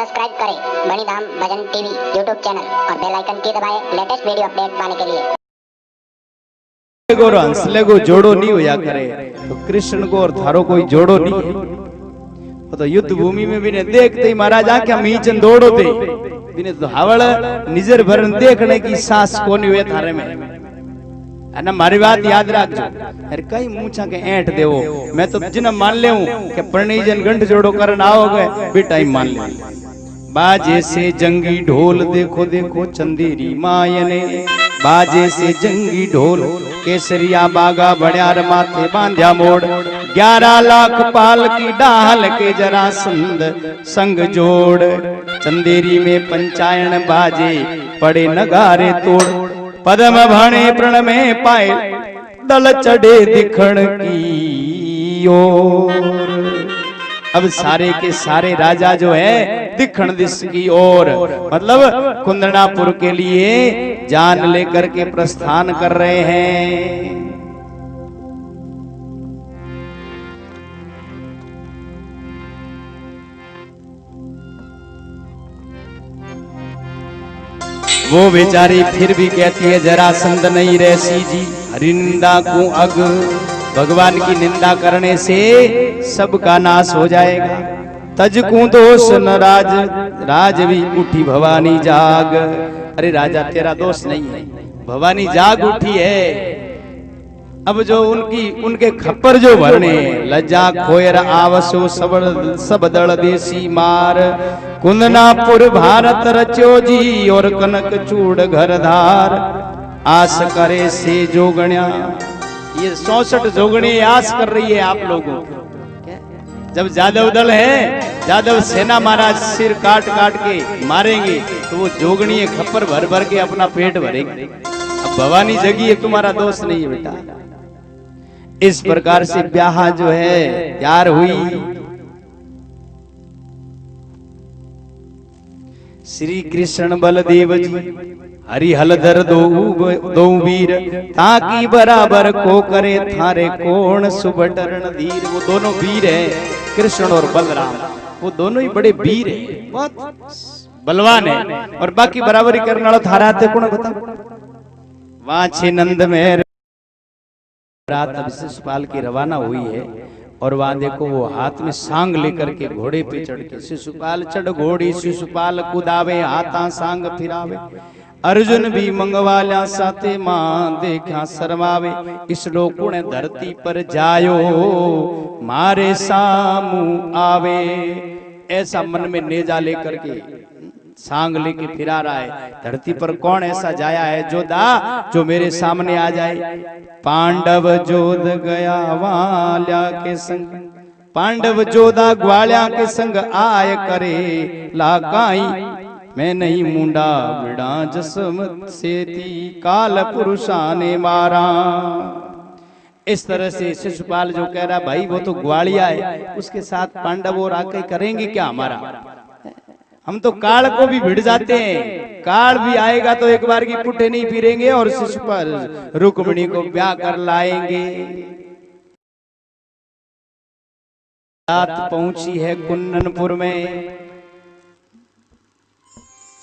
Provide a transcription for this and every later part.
Subscribe करें मणिधाम भजन TV YouTube channel और bell icon की दबाएं लेटेस्ट वीडियो अपडेट पाने के लिए। हंसले को जोड़ो नहीं होया करे तो कृष्ण को और थारो कोई जोड़ो नहीं है। तो युद्ध भूमि में भी ने देखते ही महाराज आके मीचन दौड़ो थे बिने तो हावड़ निजर भरन देखने की सांस कोनी हुए थारे में है ना। मारी बात याद रखो अरे कई मूछा के ऐंठ देवो मैं तो जिन्हें मान ले हूं कि प्रणीजन गंठ जोड़ो करन आओगे भी टाइम मान ले। बाजे से जंगी ढोल देखो देखो चंदेरी मायने बाजे से जंगी ढोल केसरिया बागा बड़ियार माथे बांध्या मोड़ 11 लाख पाल की डाल के जरासंध संग जोड़ चंदेरी में पंचायन बाजे पड़े नगारे तोड़ पदम भाणे प्रण में पाए दल चढ़े दिखण की ओर। अब सारे के सारे राजा जो है दिखण दिस की ओर मतलब कुंदनापुर के लिए जान लेकर के प्रस्थान कर रहे हैं। वो बेचारी फिर भी कहती है जरासंध नहीं रहसी जी हरिनिंदा को अग भगवान की निंदा करने से सबका नाश हो जाएगा। तज को दोष न राज राज भी उठी भवानी जाग। अरे राजा तेरा दोष नहीं है भवानी जाग उठी है। अब जो उनके खप्पर जो भरने लज्जा खोयर आवसो सब दल देसी मार कुंदनापुर भारत रचो जी और कनक चूड़ घरधार आस करे से जोगण्या। ये 64 जोगणी आस कर रही है आप लोगों को। जब जादव दल है जादव सेना महाराज सिर काट काट के मारेंगे तो वो जोगणी खप्पर भर भर के अपना पेट भरेंगे। अब भवानी जगी है तुम्हारा दोष नहीं है बेटा। इस प्रकार से ब्याह जो है तैयार हुई। श्री कृष्ण बलदेव जी हरि हलधर दो वीर ताकि बराबर को करे थारे कोण सुबटरण धीर। वो दोनों वीर है कृष्ण और बलराम वो दोनों ही बड़े वीर है बहुत बलवान है और बाकी बराबरी करने वाला थारा थे कौन बताओ। वहां छे नंद में रात अब शिशुपाल की रवाना हुई है और वहां देखो वो हाथ में सांग लेकर के घोड़े पे चढ़ के शिशुपाल चढ़ घोड़ी शिशुपाल कुदावे हाथा सांग फिरावे अर्जुन भी मंगवाल्या साथे मां देखा शर्मावे। इस लोको ने धरती पर जायो मारे सामू आवे। ऐसा मन में नेजा लेकर के सांग लेके फिरा रहा है। धरती पर कौन ऐसा जाया है जोधा जो मेरे सामने आ जाए। पांडव जोध गया वाल्या के संग पांडव जोधा ग्वाल्या के संग आय करे लाकाई मैं नहीं मुंडा बिड़ा जसमत सेती काल पुरुषा ने मारा। इस तरह से शिशुपाल जो कह रहा भाई वो तो ग्वालिया है उसके साथ पांडव और आके करेंगे क्या हमारा। हम तो काल को भी भिड़ जाते हैं काल भी आएगा तो एक बार की पुट्ठे नहीं फिरेंगे और शिशुपाल रुक्मिणी को ब्याह कर लाएंगे। रात पहुंची है कुंदनपुर में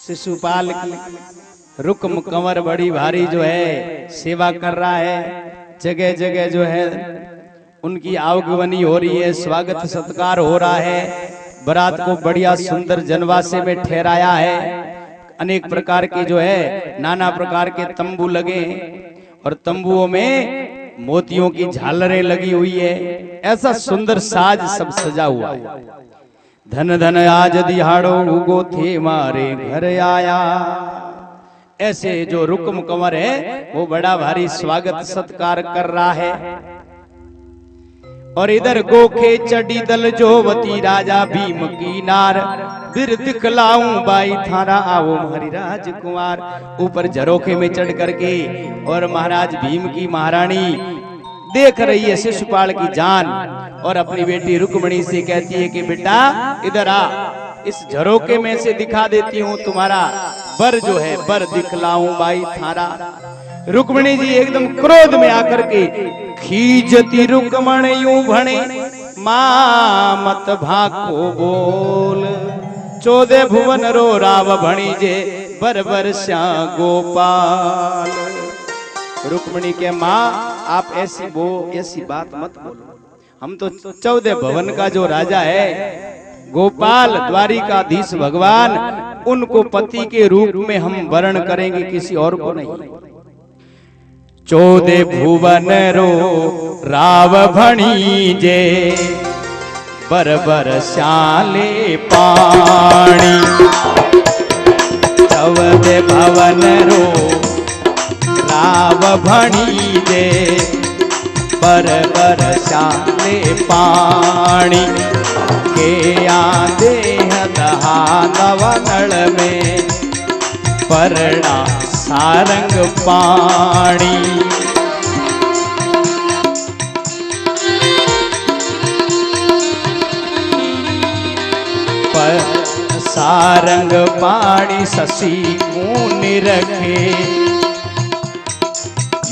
शिशुपाल की रुक्म कंवर बड़ी भारी जो है सेवा कर रहा है। जगह जगह जो है उनकी आवागमनी हो रही है स्वागत सत्कार हो रहा है। बारात को बढ़िया सुंदर जनवासे में ठहराया है। अनेक प्रकार के जो है नाना प्रकार के तंबू लगे और तंबुओं में मोतियों की झालरें लगी हुई है। ऐसा सुंदर साज सब सजा हुआ है। धन धन आज दिहाड़ो उगो थे मारे घर आया। ऐसे जो रुक्म कंवर है वो बड़ा भारी स्वागत सत्कार कर रहा है। और इधर गोखे चढ़ी दल जोवती राजा भीम की नार बिर दिखलाऊं बाई थारा आओ हरि राजकुमार। ऊपर झरोखे में चढ़ करके और महाराज भीम की महारानी देख रही है शिशुपाल की जान और अपनी बेटी रुक्मिणी से कहती है कि बेटा इधर आ इस झरोके में से दिखा देती हूँ तुम्हारा बर जो है बर दिखलाऊं बाई थारा। रुक्मिणी जी एकदम क्रोध में आकर के खींचती रुक्मण यूं भणे मां मत भाको बोल 14 भुवन रो राव भणीजे बरबर श्या गोपाल। रुक्मिणी के माँ आप ऐसी बात मत बोलो, हम तो 14 भवन का जो राजा है गोपाल द्वारिकाधीश भगवान, उनको पति के रूप में हम वर्ण करेंगे, किसी और को नहीं। 14 भुवन रो राव भणीजे बरबर श्याले पाणी। 14 भवन रो राव भणीजे बरबर श्याले पाणी। के आदे दहानव नल में परना सारंग पाणी। सारंग पाणी शशि मुनि रखे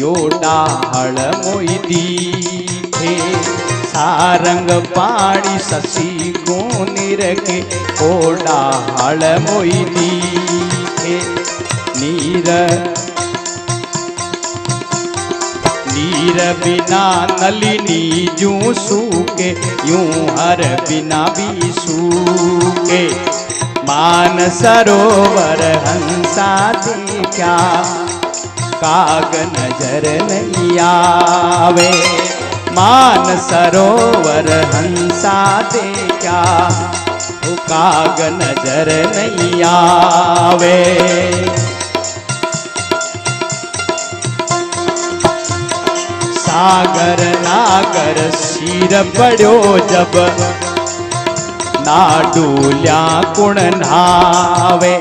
यो डाहळ मोई दीठे। सारंग पाणी शशि मुनि रखे ओ डाहळ मोई दीठे। नीर बिना नलिनी जूं सूके यूं हर बिना भी सूके। मान सरोवर हंसा देखा काग नजर नहीं आवे। मान सरोवर हंसा देखा काग नजर नहीं आवे। सागर नागर शीर पड़ो जब ना डूल्या कुण नावे।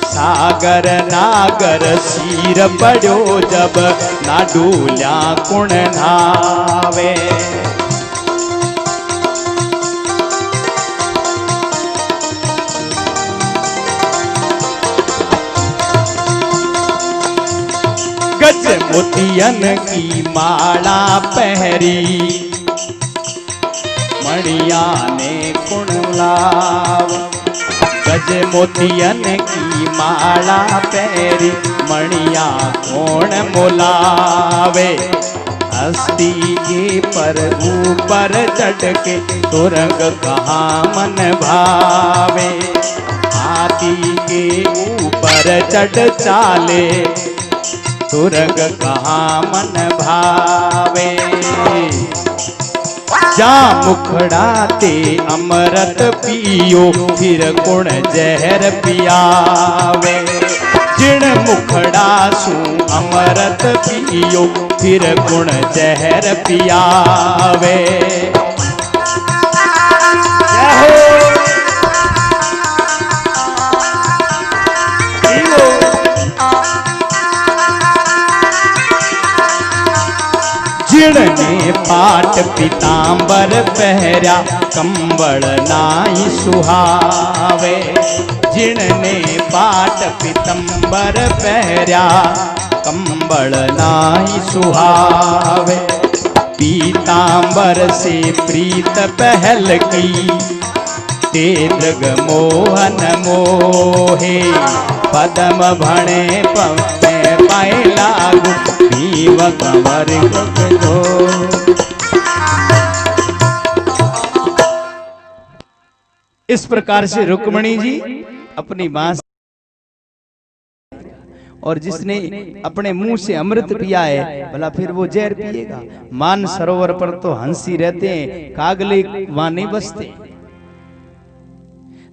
सागर नागर शीर पड़ो जब ना डूल्या कुण नावे। गज मोतियन की माला पहरी मणिया ने कुण लाव। गज मोतियन की माला पहरी मणिया कौन मोलावे। हस्ती के पर ऊपर चढ़ के तुरंग कहाँ मन भावे। हाथी के ऊपर चढ़ चाले तुरंग कहाँ मन भावे। जा मुखड़ाते अमृत पियो फिर कुण जहर पियावे। जिण मुखड़ा सू अमृत पियो फिर कुण जहर पियावे। जिणने पाट पीतांबर पहरा कंबल नाई सुहावे। जिणने पाट पीतांबर पहरा कंबल नाई सुहावे। पीतांबर से प्रीत पहल की ते दृग मोहन मोहे। पदम भणे पवे पाए लागू भीम कंवर दो। इस प्रकार से रुक्मिणी जी अपनी मां और जिसने अपने मुंह से अमृत पिया है भला फिर वो जहर पिएगा। मान सरोवर पर तो हंसी रहते हैं, कागले वहां नहीं बसते।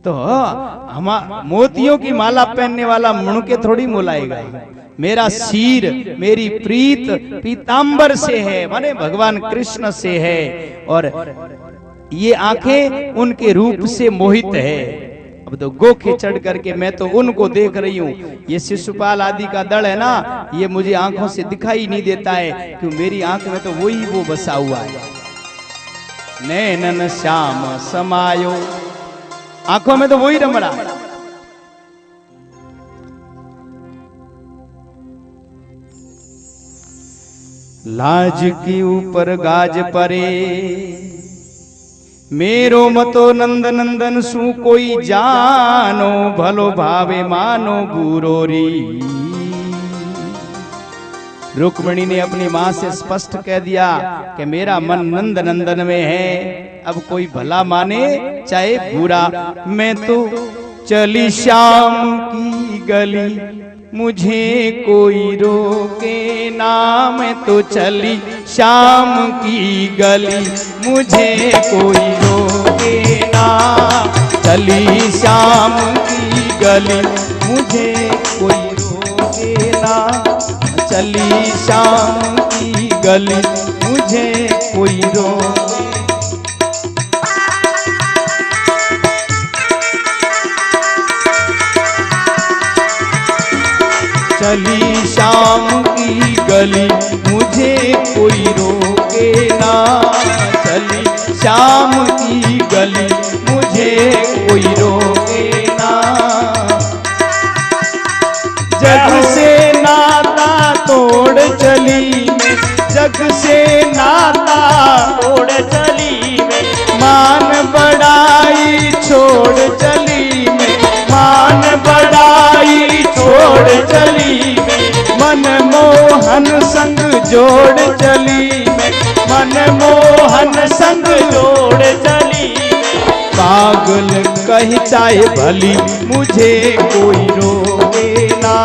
तो हम मोतियों की माला पहनने वाला मुड़के थोड़ी मोलाएगा। मेरा सिर मेरी प्रीत पीतांबर से है, माने भगवान कृष्ण से है, और ये आंखें उनके रूप से मोहित है। अब तो गोखे चढ़ करके मैं तो उनको देख रही हूँ। ये शिशुपाल आदि का दल है ना, ये मुझे आंखों से दिखाई नहीं देता है, क्यों मेरी आंख में तो वही वो बसा हुआ है। नैनन श्याम समायो, आंखों में तो वही रम रहा। लाज के ऊपर गाज परे, मेरो मतो नंद नंदन सु कोई जानो भलो भावे मानो बुरो री। रुक्मिणी ने अपनी मां से स्पष्ट कह दिया कि मेरा मन नंद नंदन में है, अब कोई भला माने चाहे बुरा। मैं तो चली श्याम की गली मुझे कोई रोके ना, मैं तो चली श्याम की गली मुझे कोई रोके ना, चली श्याम की गली मुझे कोई रोके ना, चली श्याम की गली मुझे कोई रोके। चली श्याम की गली मुझे कोई रोके ना, चली श्याम की गली मुझे कोई रोके ना। जग से नाता तोड़ चली मैं, जग से नाता तोड़ चली मैं, मान बड़ाई छोड़ चली मैं, मान बड़ाई छोड़ चली मैं, मन मोहन संग जोड़ चली मैं, मन मोहन संग जोड़ चली मैं। पागल कही चाहे भली मुझे कोई रोके ना,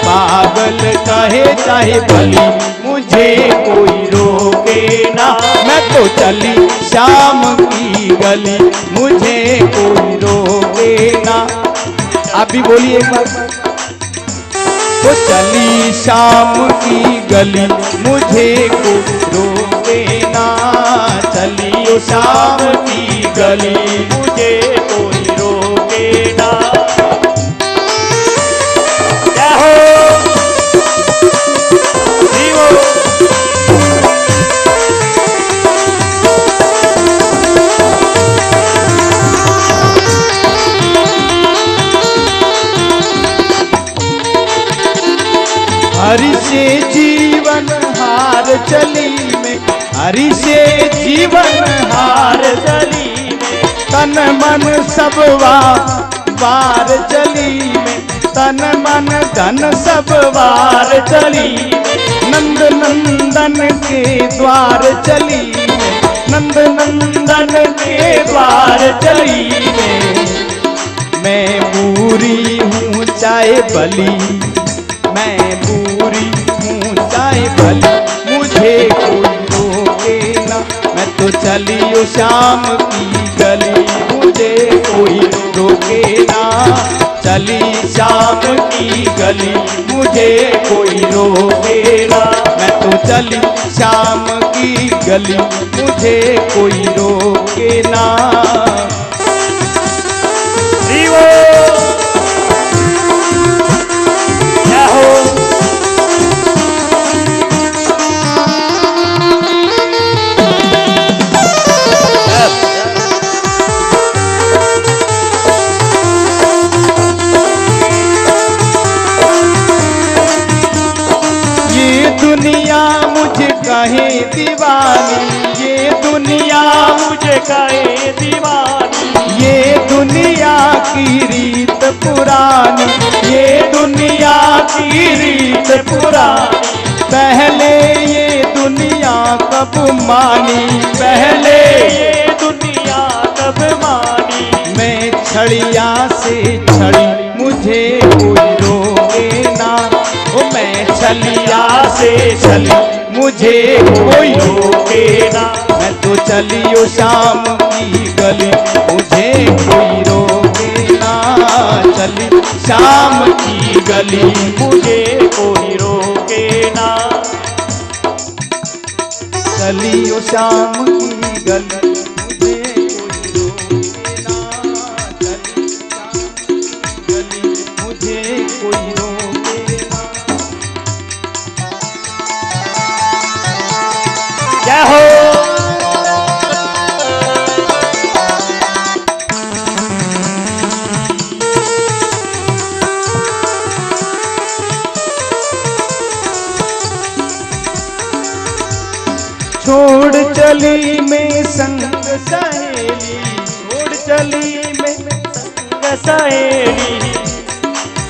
पागल कहे चाहे भली मुझे कोई रोके ना, मैं तो चली श्याम की गली मुझे कोई रोके ना। आप भी बोलिए एक बार। तो चली श्याम की गली मुझे कोई रोके ना, चली श्याम की गली मुझे कोई रोके ना। क्या हो जीवो हरि से जीवन हार चली मैं, हरि से जीवन हार चली मैं, तन मन सब वार चली मैं, तन मन धन सब वार चली मैं, नंद नंदन के द्वार चली मैं, नंद नंदन के द्वार चली मैं पूरी हूँ चाहे भली, मैं पूरी हूँ चाहे भली मुझे कोई रोके ना, मैं तो चली ओ श्याम की गली मुझे कोई रोके ना, चली श्याम की गली मुझे कोई रोके ना, मैं तो चली श्याम की गली मुझे कोई रोके ना। जीवो क्या हो दुनिया मुझे कहे दीवानी, ये दुनिया मुझे कहे दीवानी, ये दुनिया की रीत पुरानी, ये दुनिया की रीत पुरानी, पहले ये दुनिया कब मानी, पहले ये दुनिया कब मानी। मैं छड़िया से छड़ी मुझे कोई रोके ना, ओ मैं छलिया से छली मुझे कोई रोके ना, मैं तो चली ओ श्याम की गली मुझे कोई रोके ना, चली श्याम की गली मुझे कोई रोके ना, चली ओ श्याम की गली मुझे कोई रोके ना, चली श्याम की गली मुझे कोई रोके ना। क्या हो छोड़ चली मैं संग सहे छोड़ चली मैं संग सहेली,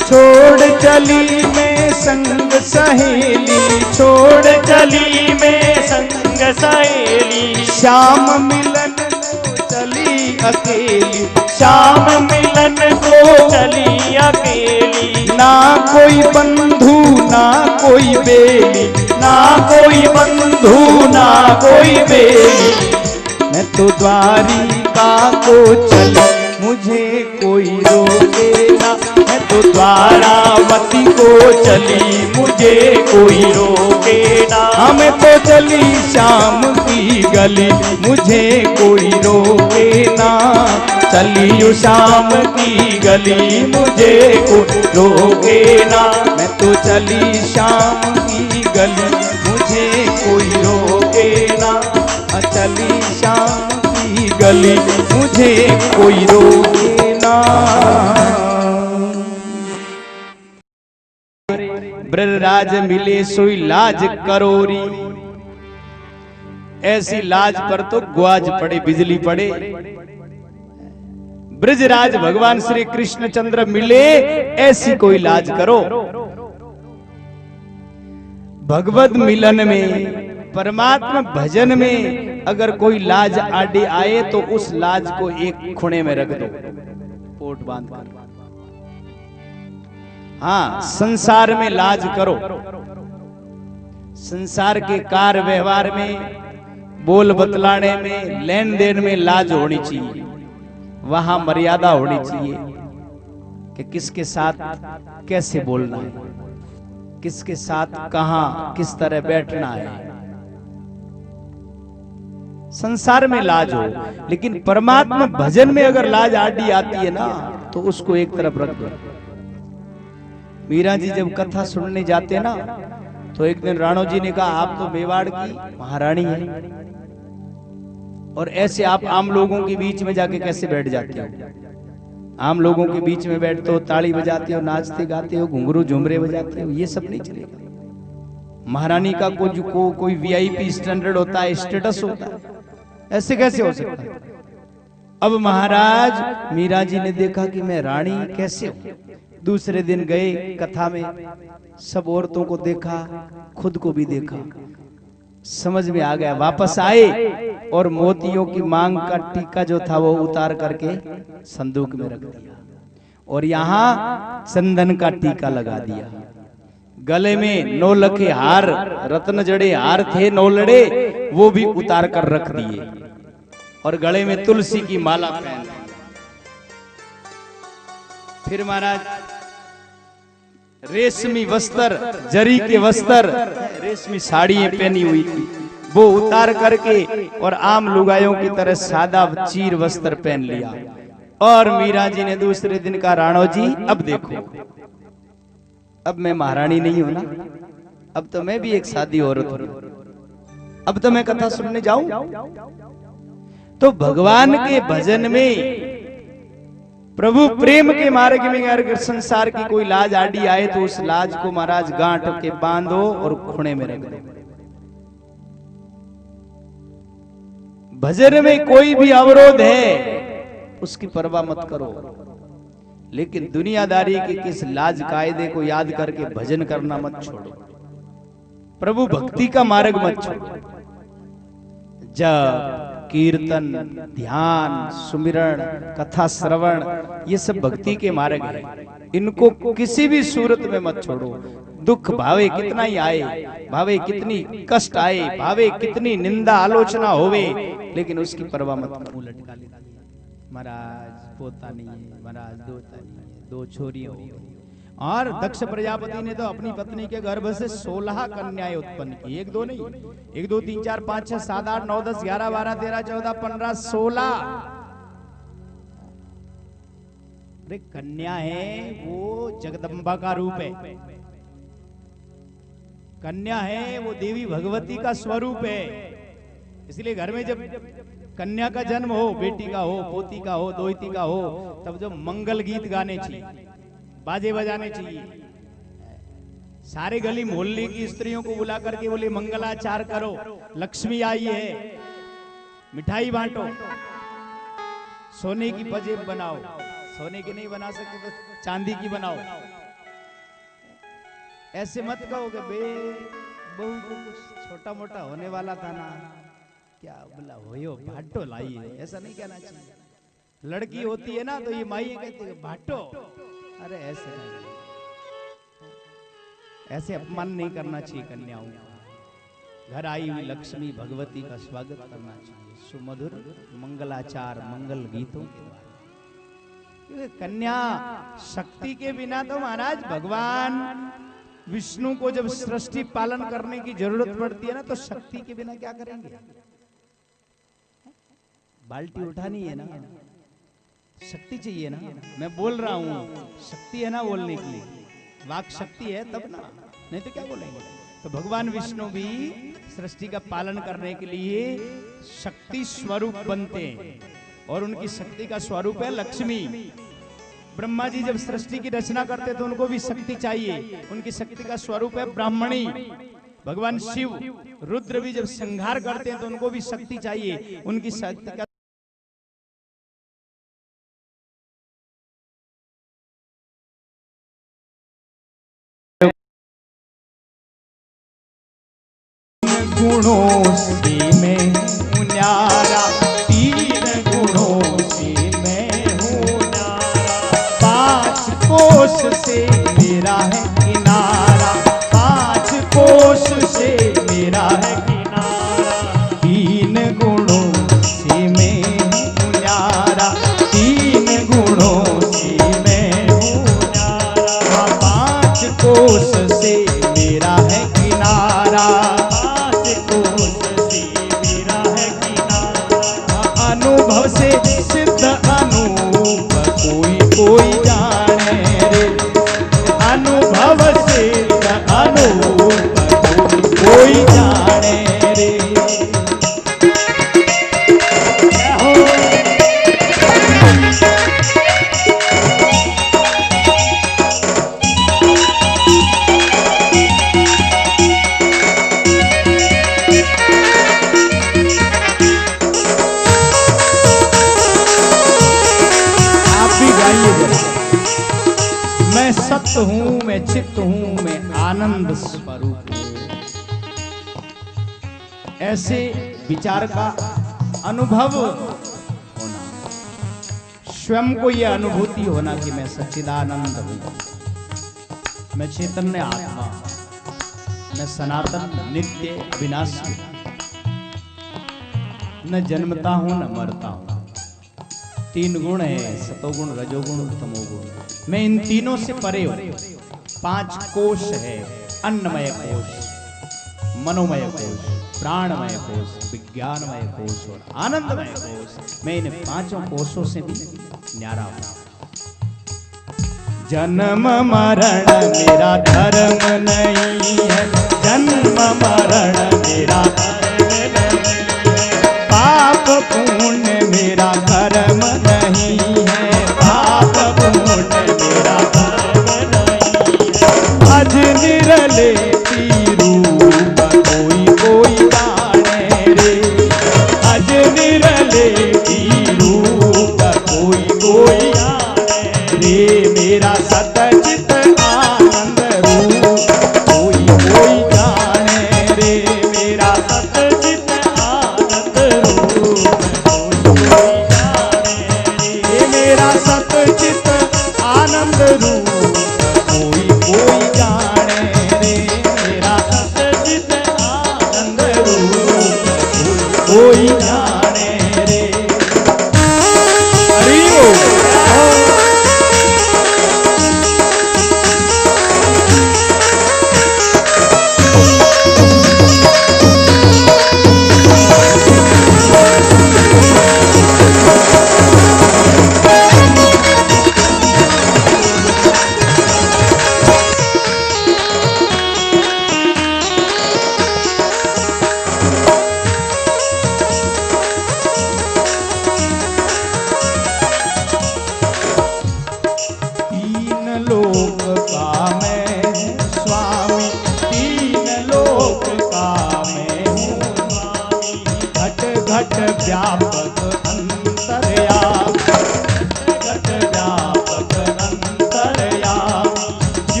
छोड़ चली मैं संग सहेली, छोड़ चली मैं संग सहेली, श्याम मिलन को चली अकेली, शाम मिलन को चली अकेली, ना कोई बंधु ना कोई बेली, ना कोई बंधु ना कोई बेली, मैं तो द्वारिका को चली मुझे कोई रोके ना, मैं तो द्वारावती को चली मुझे कोई रोके ना, हमें तो चली श्याम की गली मुझे कोई रोके ना, चली श्याम की गली मुझे कोई रोके ना, मैं तो चली श्याम की गली मुझे कोई रोके ना, चली श्याम की गली मुझे कोई रोके ना। ब्रजराज मिले सोई लाज करोरी, ऐसी लाज पर तो ग्वाज पड़े बिजली पड़े। ब्रजराज भगवान श्री कृष्ण चंद्र मिले ऐसी कोई लाज करो। भगवत मिलन में परमात्मा भजन में अगर कोई लाज आड़े आए तो उस लाज को एक खुणे में रख दो, पोट बांध कर। हाँ, संसार में लाज करो, संसार के कार्य व्यवहार में, बोल बतलाने में, लेन देन में लाज होनी चाहिए, वहां मर्यादा होनी चाहिए कि किसके साथ कैसे बोलना है, किसके साथ कहां किस तरह बैठना है। संसार में लाज हो, लेकिन परमात्मा भजन में अगर लाज आड़ी आती है ना तो उसको एक तरफ रख दो। मीरा जी जब कथा सुनने जाते ना तो एक दिन राणो जी ने कहा आप तो मेवाड़ की महारानी हैं और ऐसे आप आम लोगों के बीच में जाके कैसे बैठ जाते हो? आम लोगों के बीच में बैठते हो, ताली बजाते हो, नाचते गाते हो, घुंघरू झुमरे बजाते हो, ये सब नहीं चलेगा। महारानी का कोई वीआईपी स्टैंडर्ड होता है, स्टेटस होता है, ऐसे कैसे हो सकता है? अब महाराज मीरा जी ने देखा कि मैं रानी कैसे हूं। दूसरे दिन गए कथा में, सब औरतों को देखा, खुद को भी देखा, समझ में आ गया। वापस आए और मोतियों की मांग का टीका जो था वो उतार करके संदूक में रख दिया और यहाँ चंदन का टीका लगा दिया। गले में 9 लखे हार, रत्न जड़े हार थे 9 लड़े, वो भी उतार कर रख दिए और गले में तुलसी की माला पहन ली। फिर महाराज रेशमी वस्त्र, जरी के वस्त्र, रेशमी साड़ियां पहनी हुई थी, वो उतार करके और आम लुगाइयों की तरह सादा चीर वस्त्र पहन लिया। और मीरा जी ने दूसरे दिन कहा राणो जी अब देखो, अब मैं महारानी नहीं हूं ना, अब तो मैं भी एक सादी औरत हूं, अब तो मैं कथा सुनने जाऊं। तो भगवान के भजन में, प्रभु प्रेम के मार्ग में अगर संसार की कोई लाज आड़ी आए तो उस लाज को महाराज गांठ के बांधो और खुणे में रख दो। भजन में कोई भी अवरोध है उसकी परवाह मत करो, लेकिन दुनियादारी के किस लाज कायदे को याद करके भजन करना मत छोड़ो, प्रभु भक्ति का मार्ग मत छोड़ो। जब कीर्तन, ध्यान, सुमिरण, कथा श्रवण, ये सब भक्ति के मार्ग है, इनको किसी भी सूरत में मत छोड़ो। दुख भावे कितना ही आए, भावे कितनी कष्ट आए, भावे कितनी निंदा आलोचना होवे, लेकिन उसकी परवाह मत करो। लटका लेता महाराज पोता नहीं है, महाराज दोता नहीं है, 2 छोरियां हो। और दक्ष प्रजापति ने तो अपनी पत्नी के गर्भ से 16 कन्याएं उत्पन्न की, 1 2 नहीं, 1 2 3 4 5 6 7 8 9 10 11 12 13 14 15 16। अरे कन्या है वो जगदम्बा का रूप है, कन्या है वो देवी भगवती का स्वरूप है। इसलिए घर में जब कन्या का जन्म हो, बेटी का हो, पोती का हो, दोहिती का हो, तब जो मंगल गीत गाने चाहिए, बाजे बजाने चाहिए, सारे गली मोहल्ले की स्त्रियों को बुला करके बोले मंगलाचार करो, लक्ष्मी आई है, मिठाई बांटो। सोने की पजेब बनाओ, सोने की नहीं बना सकते तो चांदी की बनाओ। ऐसे मत कहो कि बे बहू को कुछ छोटा मोटा होने वाला था ना, क्या बोला हो भाटो लाई है, ऐसा नहीं कहना चाहिए। लड़की होती है ना तो ये माई कहती है भाटो, अरे ऐसे नहीं, ऐसे अपमान नहीं करना चाहिए कन्याओं का। घर आई हुई लक्ष्मी भगवती का स्वागत करना चाहिए सुमधुर मंगलाचार मंगल गीतों के द्वारा। क्योंकि कन्या शक्ति के बिना तो महाराज भगवान विष्णु को जब सृष्टि पालन करने की जरूरत पड़ती है ना, तो शक्ति के बिना क्या करेंगे? बाल्टी उठानी है ना, शक्ति चाहिए ना। मैं बोल रहा हूं, शक्ति है ना बोलने की, वाक शक्ति है तब ना, नहीं तो क्या बोलेंगे। तो भगवान विष्णु भी सृष्टि का पालन करने के लिए शक्ति स्वरूप बनते हैं, और उनकी शक्ति का स्वरूप है लक्ष्मी। ब्रह्मा जी जब सृष्टि की रचना करते तो उनको भी शक्ति चाहिए, उनकी शक्ति का स्वरूप है ब्राह्मणी। भगवान शिव रुद्र भी जब संहार करते हैं तो उनको भी शक्ति चाहिए, उनकी शक्ति का गुणों से मैं हूँ न्यारा, 3 गुणों से मैं हूँ न्यारा। 5 कोश से मेरा है किनारा, 5 कोश से मेरा है किनारा। 3 गुणों से मैं हूँ न्यारा, 3 गुणों से मैं हूँ न्यारा। 5 कोश से मेरा है किनारा, अनुभव से सिद्ध अनूप कोई कोई जाने रे। अनुभव से अनूप कोई कोई जाने रे। मैं सत्य हूं, मैं चित्त हूं, मैं आनंद स्वरूप हूं। ऐसे विचार का अनुभव होना, स्वयं को यह अनुभूति होना कि मैं सच्चिदानंद हूं, मैं चैतन्य आत्मा, मैं सनातन नित्य अविनाशी, न जन्मता हूं न मरता हूं। 3 गुण है, सतोगुण रजोगुण तमोगुण। मैं इन तीनों से परे हूं। 5 कोश है, अन्नमय कोश, मनोमय कोश, प्राणमय कोश, विज्ञानमय कोश और आनंदमय कोश। मैं इन 5 कोशों से भी न्यारा हूं। जन्म मरण मेरा धर्म नहीं है, जन्म मरण मेरा धर्म नहीं है। पाप पुण्य मेरा धर्म नहीं है, पाप पुण्य मेरा धर्म नहीं है। अज निरले रूप कोई कोई जाने रे। अज निरले रूप कोई कोई जाने रे। मेरा सतचित आनंद रूप कोई कोई जाने रे। मेरा सतचित आनंद रूप कोई कोई जाने रे। मेरा सतचित आनंद रूप कोई कोई जाने रे। मेरा सतचित आनंद रूप कोई जाने रे। हरि बोल।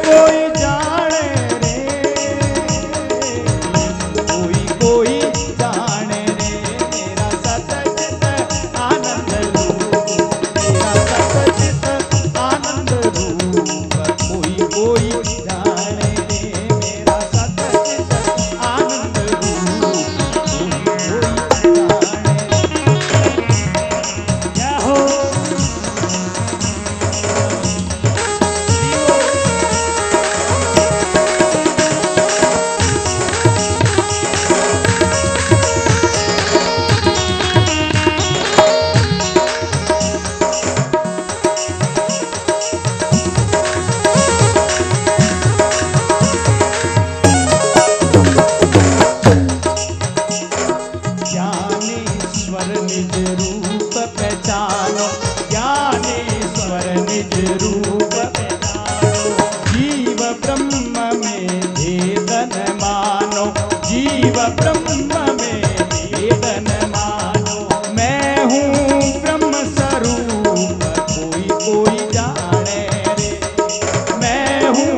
कोई जाने रे, कोई कोई जाने रे, मेरा सतचित आनंद रूप, मेरा सतचित आनंद रूप, कोई कोई जाने रे, मेरा सतचित आनंद रूप, कोई कोई जाने रे। क्या हो ज्ञानेश्वर निज रूप पहचानो, ज्ञानेश्वर निज रूप पहचानो, जीव ब्रह्म में भेदन मानो, जीव ब्रह्म में भेदन मानो, मैं हूँ ब्रह्म स्वरूप, कोई कोई जाने रे, मैं हूँ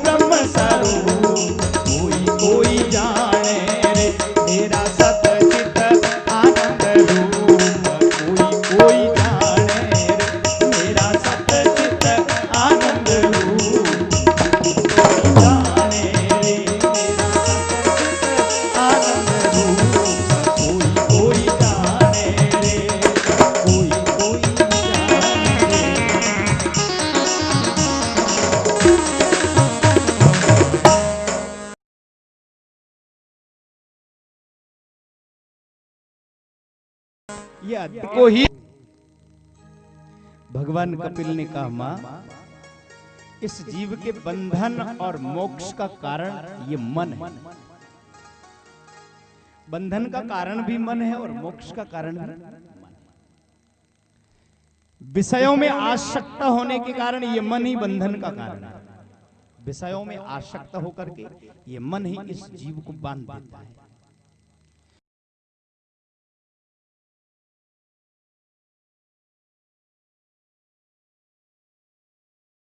ब्रह्म स्वरूप, कोई कोई जाने रे, मेरा सतचित आनंद रूप, कोई कोई जाने रे, मेरा सतचित आनंद रूप, कोई जाने रे, मेरा सतचित आनंद रूप, कोई कोई जाने रे, कोई कोई जाने रे। ये अद्भुत को ही भगवान कपिल ने कहा, मां इस जीव के बंधन और मोक्ष का कारण ये मन है। बंधन का कारण भी मन है और मोक्ष का कारण भी मन है। विषयों में आसक्त होने के कारण ये मन ही बंधन का कारण है। विषयों में आसक्त होकर के ये मन ही इस जीव को बांध देता है।